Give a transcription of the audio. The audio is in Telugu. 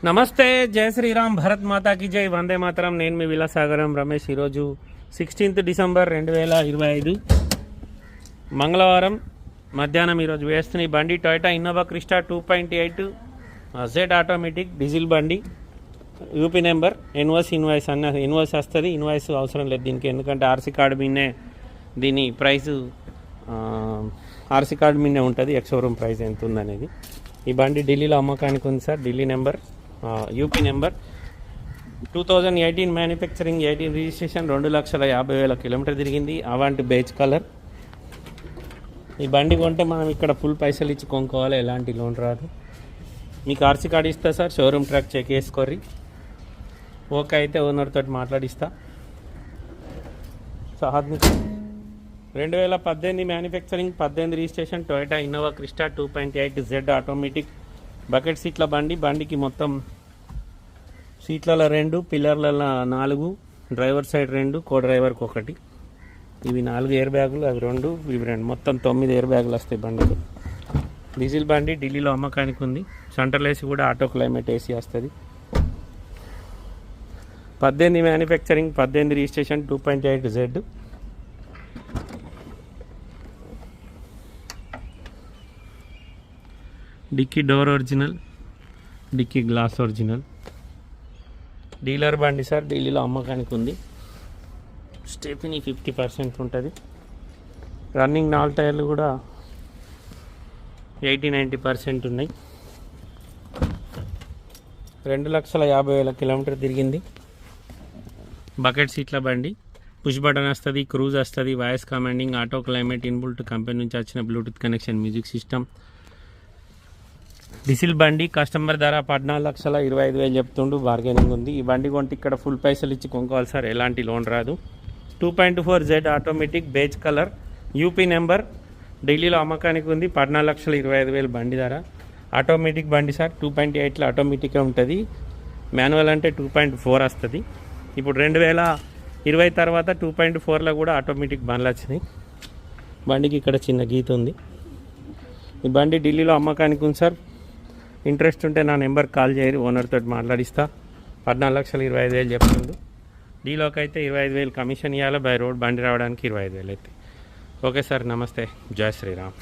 నమస్తే, జై శ్రీరామ్, భరత్ మాతాకి జై, వందే మాతరం. నేను మీ విలాసాగరం రమేష్. ఈరోజు 16th డిసెంబర్ 2025 మంగళవారం మధ్యాహ్నం ఈరోజు వేస్తున్న ఈ బండి Toyota Innova Crysta 2.8 Z automatic diesel బండి. యూపీ నెంబర్, ఇన్వాయిస్ అన్న ఇన్వాయిస్ వస్తుంది. ఇన్వాయిస్ అవసరం లేదు దీనికి, ఎందుకంటే ఆర్సీ కార్డు మీదే దీని ప్రైస్ ఆర్సీ కార్డు మీదే ఉంటుంది. ఎక్స్-షోరూమ్ ప్రైస్ ఎంత ఉందనేది. ఈ బండి ఢిల్లీలో అమ్మకానికి ఉంది sir. Delhi number, UP number, 2018 manufacturing, 18 registration, 2,50,000 kilometre తిరిగింది. అవాంటి బేజ్ కలర్. ఈ బండి కొంటే మనం ఇక్కడ ఫుల్ పైసలు ఇచ్చి కొనుక్కోవాలి, ఎలాంటి లోన్ రాదు. మీకు ఆర్సీ కార్డు ఇస్తా సార్, షోరూమ్ ట్రాక్ చెక్ చేసుకోర్రి. ఓకే అయితే ఓనర్ తోటి మాట్లాడిస్తా. 2018 manufacturing, 18 registration, Toyota Innova Crysta 2.8 Z automatic. Bucket సీట్ల బండి. బండికి మొత్తం సీట్లలో 2, పిల్లర్లలో 4, డ్రైవర్ సైడ్ 2, కో డ్రైవర్కి 1. ఇవి 4 ఎయిర్ బ్యాగులు, అవి 2, ఇవి 2, మొత్తం 9 ఎయిర్ బ్యాగులు వస్తాయి బండికి. డీజిల్ బండి ఢిల్లీలో అమ్మకానికి ఉంది. సెంట్రల్ ఏసీ కూడా ఆటో క్లైమేట్ ఏసీ వస్తుంది. 18 manufacturing, 18 registration, 2.8 Z. Dicky door original, dicky glass original. Dealer బండి సార్, ఢిల్లీలో అమ్మకానికి ఉంది. స్టెఫినీ 50% ఉంటుంది. రన్నింగ్ 4 టైర్లు కూడా 80-90% ఉన్నాయి. 2,50,000 కిలోమీటర్ తిరిగింది. బకెట్ సీట్ల బండి. పుష్ బటన్ వస్తుంది, క్రూజ్ వస్తుంది, voice commanding, auto climate, inbuilt company నుంచి వచ్చిన Bluetooth connection, music system. Diesel బండి. కస్టమర్ ధర 14,25,000 చెప్తుండు, బార్గెనింగ్ ఉంది. ఈ బండి కొంటే ఇక్కడ ఫుల్ పైసలు ఇచ్చి కొనుక్కోవాలి సార్, ఎలాంటి లోన్ రాదు. 2.4 Z automatic, beige colour, UP number, ఢిల్లీలో అమ్మకానికి ఉంది. 14,25,000 బండి ధర. ఆటోమేటిక్ బండి సార్. 2.8లో ఆటోమేటిక్గా ఉంటుంది. మాన్యువల్ అంటే 2.4 వస్తుంది. ఇప్పుడు 2020 తర్వాత 2.4లో కూడా ఆటోమేటిక్ బండ్లు వచ్చినాయి. బండికి ఇక్కడ చిన్న గీత ఉంది. ఈ బండి ఢిల్లీలో అమ్మకానికి ఉంది సార్. ఇంట్రెస్ట్ ఉంటే నా నెంబర్కి కాల్ చేయరు, ఓనర్ తోటి మాట్లాడిస్తా. 14,25,000 చెప్తుంది. డీలోకి అయితే 25,000 కమిషన్ ఇవ్వాలి. బై రోడ్ బండి రావడానికి 25,000 అవుతాయి. ఓకే సార్, నమస్తే, జై శ్రీరామ్.